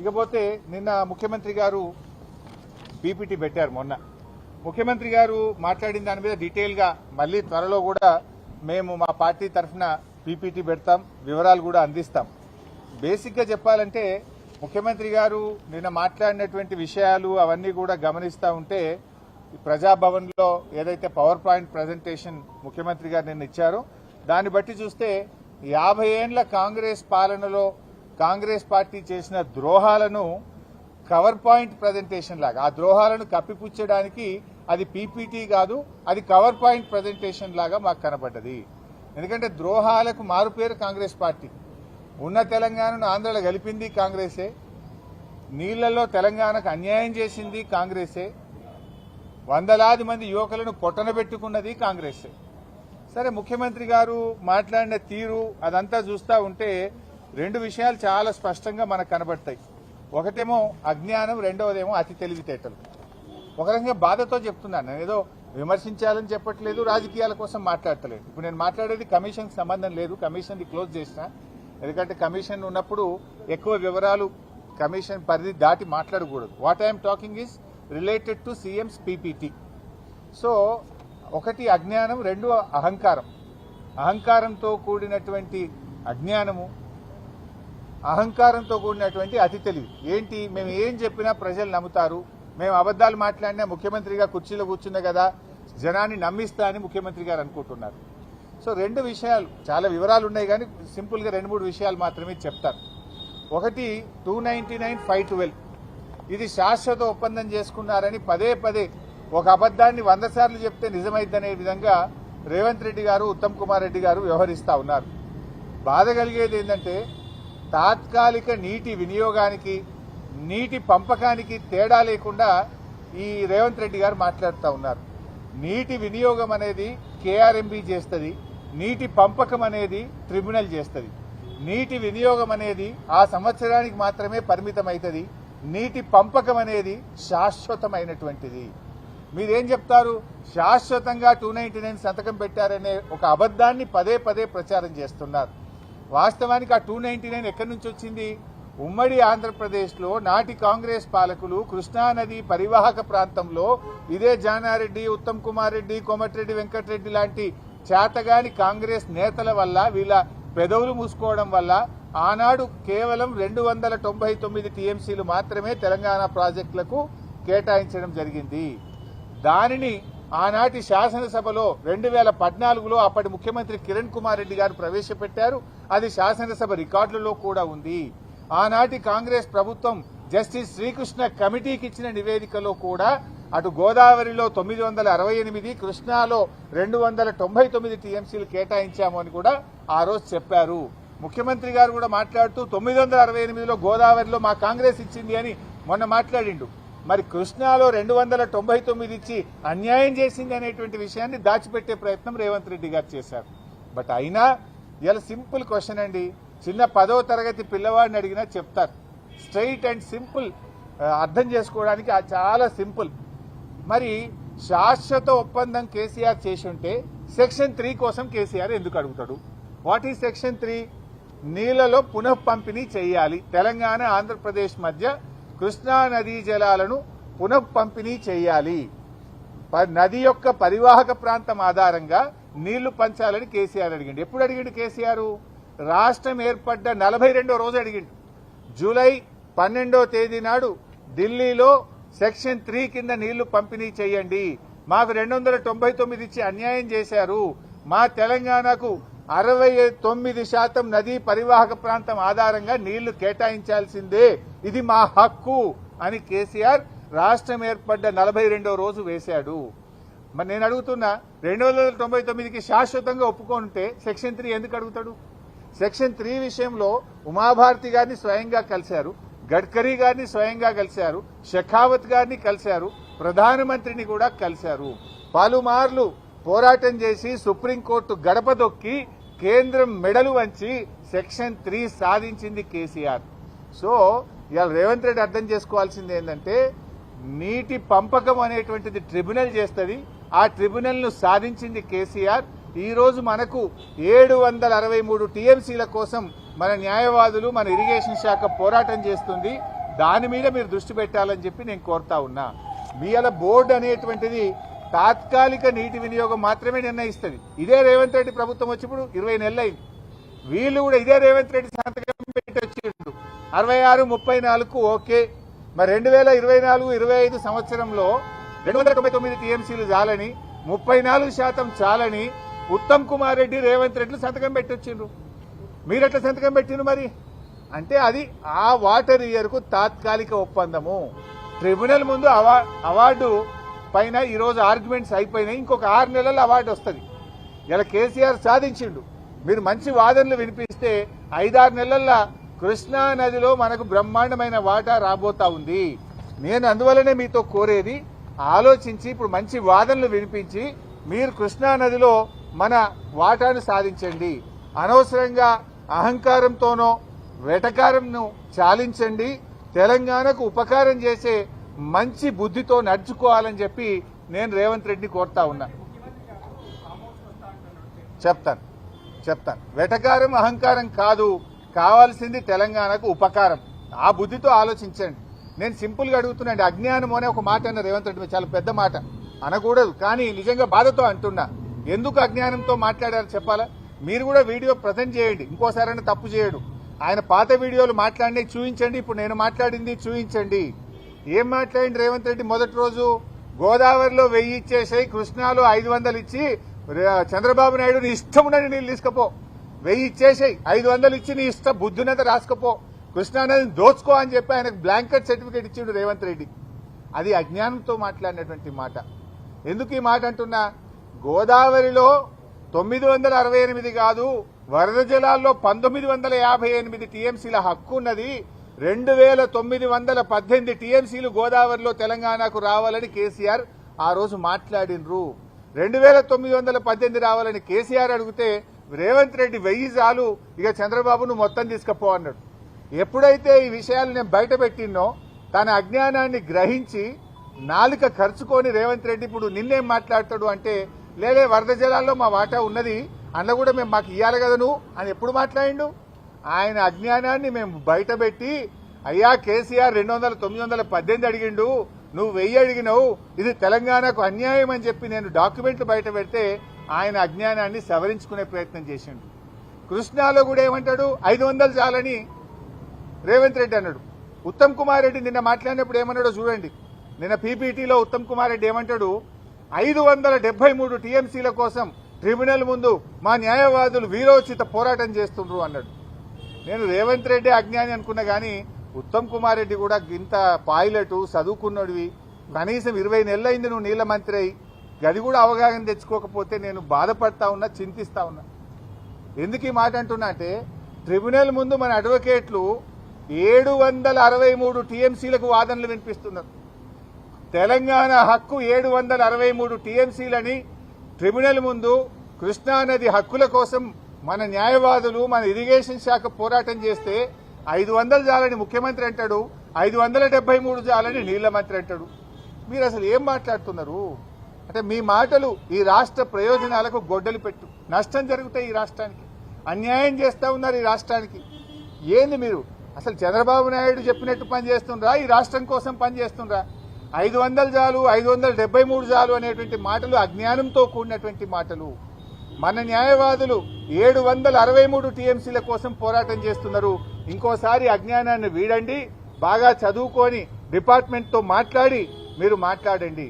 ఇకపోతే నిన్న ముఖ్యమంత్రి గారు పీపీటీ పెట్టారు. మొన్న ముఖ్యమంత్రి గారు మాట్లాడిన దాని మీద డీటెయిల్గా మళ్ళీ త్వరలో కూడా మేము మా పార్టీ తరఫున పీపీటీ పెడతాం, వివరాలు కూడా అందిస్తాం. బేసిక్గా చెప్పాలంటే ముఖ్యమంత్రి గారు నిన్న మాట్లాడినటువంటి విషయాలు అవన్నీ కూడా గమనిస్తూ ఉంటే ప్రజాభవన్లో ఏదైతే పవర్ పాయింట్ ప్రజెంటేషన్ ముఖ్యమంత్రి గారు నిన్న ఇచ్చారో దాన్ని బట్టి చూస్తే 50 ఏండ్ల కాంగ్రెస్ పాలనలో కాంగ్రెస్ పార్టీ చేసిన ద్రోహాలను కవర్ పాయింట్ ప్రజెంటేషన్ లాగా, ఆ ద్రోహాలను కప్పిపుచ్చడానికి అది పీపీటీ కాదు, అది కవర్ పాయింట్ ప్రజెంటేషన్ లాగా మాకు కనబడ్డది. ఎందుకంటే ద్రోహాలకు మారుపేరు కాంగ్రెస్ పార్టీ. ఉన్న తెలంగాణను ఆంధ్రలో కలిపింది కాంగ్రెసే, నీళ్లలో తెలంగాణకు అన్యాయం చేసింది కాంగ్రెసే, వందలాది మంది యువకులను పొట్టనబెట్టుకున్నది కాంగ్రెసే. సరే, ముఖ్యమంత్రి గారు మాట్లాడిన తీరు అదంతా చూస్తూ ఉంటే 2 విషయాలు చాలా స్పష్టంగా మనకు కనబడతాయి. ఒకటేమో అజ్ఞానం, రెండవదేమో అతి తెలివితేటలు. ఒక రకంగా బాధతో చెప్తున్నాను, నేను ఏదో విమర్శించాలని చెప్పట్లేదు, రాజకీయాల కోసం మాట్లాడతలేదు. ఇప్పుడు నేను మాట్లాడేది కమిషన్కి సంబంధం లేదు, కమిషన్ది క్లోజ్ చేసిన. ఎందుకంటే కమిషన్ ఉన్నప్పుడు ఎక్కువ వివరాలు కమిషన్ పరిధి దాటి మాట్లాడకూడదు. What I'm talking is related to CMs PPT. So ఒకటి అజ్ఞానం, 2 అహంకారం. అహంకారంతో కూడినటువంటి అజ్ఞానము, అహంకారంతో కూడినటువంటి అతి తెలివి. ఏంటి, మేము ఏం చెప్పినా ప్రజలు నమ్ముతారు, మేము అబద్దాలు మాట్లాడినా ముఖ్యమంత్రిగా కుర్చీలో కూర్చున్నా కదా జనాన్ని నమ్మిస్తా అని ముఖ్యమంత్రి గారు అనుకుంటున్నారు. సో 2 విషయాలు, చాలా వివరాలు ఉన్నాయి కానీ సింపుల్గా 2-3 విషయాలు మాత్రమే చెప్తారు. ఒకటి 299/512 ఇది శాశ్వత ఒప్పందం చేసుకున్నారని పదే పదే ఒక అబద్దాన్ని 100 సార్లు చెప్తే నిజమైద్దనే విధంగా రేవంత్ రెడ్డి గారు, ఉత్తమ్ కుమార్ రెడ్డి గారు వ్యవహరిస్తూ ఉన్నారు. బాధ కలిగేది ఏంటంటే తాత్కాలిక నీటి వినియోగానికి, నీటి పంపకానికి తేడా లేకుండా ఈ రేవంత్ రెడ్డి గారు మాట్లాడుతూ ఉన్నారు. నీటి వినియోగం అనేది కేఆర్ఎంబీ చేస్తుంది, నీటి పంపకం అనేది ట్రిబ్యునల్ చేస్తుంది. నీటి వినియోగం అనేది ఆ సంవత్సరానికి మాత్రమే పరిమితమవుతుంది, నీటి పంపకం అనేది శాశ్వతమైనటువంటిది. మీరేం చెప్తారు, శాశ్వతంగా 299 సంతకం పెట్టారనే ఒక అబద్దాన్ని పదే పదే ప్రచారం చేస్తున్నారు. వాస్తవానికి ఆ 299 ఎక్కడి నుంచి వచ్చింది? ఉమ్మడి ఆంధ్రప్రదేశ్లో నాటి కాంగ్రెస్ పాలకులు కృష్ణానది పరివాహక ప్రాంతంలో ఇదే జానారెడ్డి, ఉత్తమ్ కుమార్ రెడ్డి, కోమటిరెడ్డి వెంకటరెడ్డి లాంటి చేతగాని కాంగ్రెస్ నేతల వల్ల, వీళ్ళ పెదవులు మూసుకోవడం వల్ల ఆనాడు కేవలం 299 టీఎంసీలు మాత్రమే తెలంగాణ ప్రాజెక్టులకు కేటాయించడం జరిగింది. దానిని ఆనాటి శాసనసభలో 2014లో అప్పటి ముఖ్యమంత్రి కిరణ్ కుమార్ రెడ్డి గారు ప్రవేశపెట్టారు. అది శాసనసభ రికార్డులలో కూడా ఉంది. ఆనాటి కాంగ్రెస్ ప్రభుత్వం జస్టిస్ శ్రీకృష్ణ కమిటీకి ఇచ్చిన నివేదికలో కూడా అటు గోదావరిలో 968, కృష్ణాలో 299 టీఎంసీలు కేటాయించాము అని కూడా ఆ రోజు చెప్పారు. ముఖ్యమంత్రి గారు కూడా మాట్లాడుతూ 968లో గోదావరిలో మా కాంగ్రెస్ ఇచ్చింది అని మొన్న మాట్లాడిండు. మరి కృష్ణాలో 299 ఇచ్చి అన్యాయం చేసింది అనేటువంటి విషయాన్ని దాచిపెట్టే ప్రయత్నం రేవంత్ రెడ్డి గారు చేశారు. బట్ అయినా ఇలా సింపుల్ క్వశ్చన్ అండి, చిన్న 10వ తరగతి పిల్లవాడిని అడిగినా చెప్తారు. స్ట్రైట్ అండ్ సింపుల్, అర్థం చేసుకోవడానికి చాలా సింపుల్. మరి శాశ్వత ఒప్పందం కేసీఆర్ చేసి ఉంటే సెక్షన్ 3 కోసం కేసీఆర్ ఎందుకు అడుగుతాడు? What is section 3? నీళ్లలో పునః పంపిణీ చేయాలి, తెలంగాణ ఆంధ్రప్రదేశ్ మధ్య కృష్ణా నదీ జలాలను పునః పంపిణీ చేయాలి, నది యొక్క పరివాహక ప్రాంతం ఆధారంగా నీళ్లు పంచాలని కేసీఆర్ అడిగిండు. ఎప్పుడు అడిగిండు కేసీఆర్? రాష్ట్రం ఏర్పడ్డ 42వ రోజు అడిగిండు. జూలై 12వ తేదీ నాడు ఢిల్లీలో సెక్షన్ 3 కింద నీళ్లు పంపిణీ చేయండి, మాకు 299 ఇచ్చి అన్యాయం చేశారు, మా తెలంగాణకు 69% నదీ పరివాహక ప్రాంతం ఆధారంగా నీళ్లు కేటాయించాల్సిందే, ఇది మా హక్కు అని కేసీఆర్ రాష్ట్రం ఏర్పడ్డ 42వ రోజు వేశాడు. మరి నేను అడుగుతున్నా, 299కి శాశ్వతంగా ఒప్పుకుంటే సెక్షన్ 3 ఎందుకు అడుగుతాడు? సెక్షన్ 3 విషయంలో ఉమాభారతి గారిని స్వయంగా కలిశారు, గడ్కరీ గారిని స్వయంగా కలిశారు, షెకావత్ గారిని కలిశారు, ప్రధానమంత్రిని కూడా కలిశారు. పలుమార్లు పోరాటం చేసి సుప్రీంకోర్టు గడప దొక్కి కేంద్రం మెడలు వంచి సెక్షన్ 3 సాధించింది కేసీఆర్. సో ఇవాళ రేవంత్ రెడ్డి అర్థం చేసుకోవాల్సింది ఏంటంటే, నీటి పంపకం అనేటువంటిది ట్రిబ్యునల్ చేస్తుంది, ఆ ట్రిబ్యునల్ ను సాధించింది కేసీఆర్. ఈ రోజు మనకు 763 టీఎంసీల కోసం మన న్యాయవాదులు, మన ఇరిగేషన్ శాఖ పోరాటం చేస్తుంది. దాని మీద మీరు దృష్టి పెట్టాలని చెప్పి నేను కోరుతా ఉన్నా. మీ అలా బోర్డు అనేటువంటిది తాత్కాలిక నీటి వినియోగం మాత్రమే నిర్ణయిస్తుంది. ఇదే రేవంత్ రెడ్డి ప్రభుత్వం వచ్చి ఇప్పుడు 20 నెలలు అయింది. వీళ్ళు కూడా ఇదే రేవంత్ రెడ్డి సంతకం పెట్టి వచ్చిండు 66, 34 ఓకే. మరి 2024-25 సంవత్సరంలో 299 టీఎంసీలు చాలని, 34% చాలని ఉత్తమ్ కుమార్ రెడ్డి, రేవంత్ రెడ్డి సంతకం పెట్టి వచ్చిండ్రు. మీరెట్లా సంతకం పెట్టిండ్రు మరి? అంటే అది ఆ వాటర్ ఇయర్ కు తాత్కాలిక ఒప్పందము. ట్రిబ్యునల్ ముందు అవార్డు పైన ఈరోజు ఆర్గ్యుమెంట్స్ అయిపోయినాయి. ఇంకొక 6 నెలల్లో అవార్డు వస్తుంది. ఇలా కేసీఆర్ సాధించిండు. మీరు మంచి వాదనలు వినిపిస్తే 5-6 నెలల్లో కృష్ణా నదిలో మనకు బ్రహ్మాండమైన వాటా రాబోతా ఉంది. నేను అందువల్లనే మీతో కోరేది, ఆలోచించి ఇప్పుడు మంచి వాదనలు వినిపించి మీరు కృష్ణా నదిలో మన వాటాను సాధించండి. అనవసరంగా అహంకారంతోనో వెటకారంను చాలించండి. తెలంగాణకు ఉపకారం చేసే మంచి బుద్ధితో నడుచుకోవాలని చెప్పి నేను రేవంత్ రెడ్డిని కోరుతా ఉన్నా. చెప్తాను వెటకారం అహంకారం కాదు, కావాల్సింది తెలంగాణకు ఉపకారం. ఆ బుద్ధితో ఆలోచించండి. నేను సింపుల్ గా అడుగుతున్నాండి. అజ్ఞానం అనే ఒక మాట అన్న రేవంత్ రెడ్డి, చాలా పెద్ద మాట అనకూడదు, కానీ నిజంగా బాధతో అంటున్నా. ఎందుకు అజ్ఞానంతో మాట్లాడారో చెప్పాలా? మీరు కూడా వీడియో ప్రజెంట్ చేయండి, ఇంకోసారైనా తప్పు చేయడు. ఆయన పాత వీడియోలు మాట్లాడి చూపించండి, ఇప్పుడు నేను మాట్లాడింది చూపించండి. ఏం మాట్లాడింది రేవంత్ రెడ్డి? మొదటి రోజు గోదావరిలో 1000 ఇచ్చేసాయి, కృష్ణాలో 500 ఇచ్చి చంద్రబాబు నాయుడు నీ ఇష్టం ఉండని నీళ్ళు తీసుకపో, 1000 ఇచ్చేసాయి, 500 ఇచ్చి నీ ఇష్టం బుద్ధినంత రాసుకపో, కృష్ణా నదిని దోచుకో అని చెప్పి ఆయనకు బ్లాంకెట్ సర్టిఫికేట్ ఇచ్చిండు రేవంత్ రెడ్డి. అది అజ్ఞానంతో మాట్లాడినటువంటి మాట. ఎందుకు ఈ మాట అంటున్నా? గోదావరిలో 968 కాదు, వరద జలాల్లో 1958 టీఎంసీల హక్కు ఉన్నది. 2918 టీఎంసీలు గోదావరిలో తెలంగాణకు రావాలని కేసీఆర్ ఆ రోజు మాట్లాడినరు. 2918 రావాలని కేసీఆర్ అడిగితే రేవంత్ రెడ్డి 1000 చాలు, ఇక చంద్రబాబును మొత్తం తీసుకపో అన్నాడు. ఎప్పుడైతే ఈ విషయాలు నేను బయట పెట్టినో తన అజ్ఞానాన్ని గ్రహించి నాలుక ఖర్చుకొని రేవంత్ రెడ్డి ఇప్పుడు నిన్నేం మాట్లాడతాడు అంటే, లేదే వరద జలాల్లో మా వాటా ఉన్నది, అందులో కూడా మేము మాకు ఇయ్యాలి కదా నువ్వు అని ఎప్పుడు మాట్లాడిండు? ఆయన అజ్ఞానాన్ని మేము బయట పెట్టి, అయ్యా కేసీఆర్ 918 అడిగిండు, నువ్వు 1000 అడిగినావు, ఇది తెలంగాణకు అన్యాయం అని చెప్పి నేను డాక్యుమెంట్లు బయట పెడితే ఆయన అజ్ఞానాన్ని సవరించుకునే ప్రయత్నం చేసిండు. కృష్ణాలో కూడా ఏమంటాడు? 500 చాలని రేవంత్ రెడ్డి అన్నాడు. ఉత్తమ్ కుమార్ రెడ్డి నిన్న మాట్లాడినప్పుడు ఏమన్నాడో చూడండి. నిన్న పీపీటీలో ఉత్తమ్ కుమార్ రెడ్డి ఏమంటాడు? 573 టీఎంసీల కోసం ట్రిబ్యునల్ ముందు మా న్యాయవాదులు వీరోచిత పోరాటం చేస్తుండ్రు అన్నాడు. నేను రేవంత్ రెడ్డి అజ్ఞాని అనుకున్నా గానీ ఉత్తమ్ కుమార్ రెడ్డి కూడా ఇంత పైలట్ చదువుకున్నోడివి, కనీసం 20 నెలలైంది నువ్వు నీళ్ల మంత్రి అయి, గది కూడా అవగాహన తెచ్చుకోకపోతే నేను బాధపడతా ఉన్నా, చింతిస్తా ఉన్నా. ఎందుకు ఈ మాట అంటున్నా అంటే, ట్రిబ్యునల్ ముందు మన అడ్వకేట్లు 763 టీఎంసీలకు వాదనలు వినిపిస్తున్నారు. తెలంగాణ హక్కు 763 టీఎంసీలని ట్రిబ్యునల్ ముందు కృష్ణానది హక్కుల కోసం మన న్యాయవాదులు, మన ఇరిగేషన్ శాఖ పోరాటం చేస్తే 500 చాలని ముఖ్యమంత్రి అంటాడు, 573 చాలని నీళ్ల మంత్రి అంటాడు. మీరు అసలు ఏం మాట్లాడుతున్నారు? అంటే మీ మాటలు ఈ రాష్ట్ర ప్రయోజనాలకు గొడ్డలి పెట్టు. నష్టం జరుగుతాయి ఈ రాష్ట్రానికి, అన్యాయం చేస్తా ఉన్నారు ఈ రాష్ట్రానికి. ఏంది మీరు అసలు చంద్రబాబు నాయుడు చెప్పినట్టు పనిచేస్తుండ్రా? ఈ రాష్ట్రం కోసం పనిచేస్తుండ్రా? 500 చాలు, 573 చాలు అనేటువంటి మాటలు అజ్ఞానంతో కూడినటువంటి మాటలు. మన న్యాయవాదులు 763 టీఎంసీల కోసం పోరాటం చేస్తున్నారు. ఇంకోసారి అజ్ఞానాన్ని వీడండి, బాగా చదువుకొని డిపార్ట్మెంట్తో మాట్లాడి మీరు మాట్లాడండి.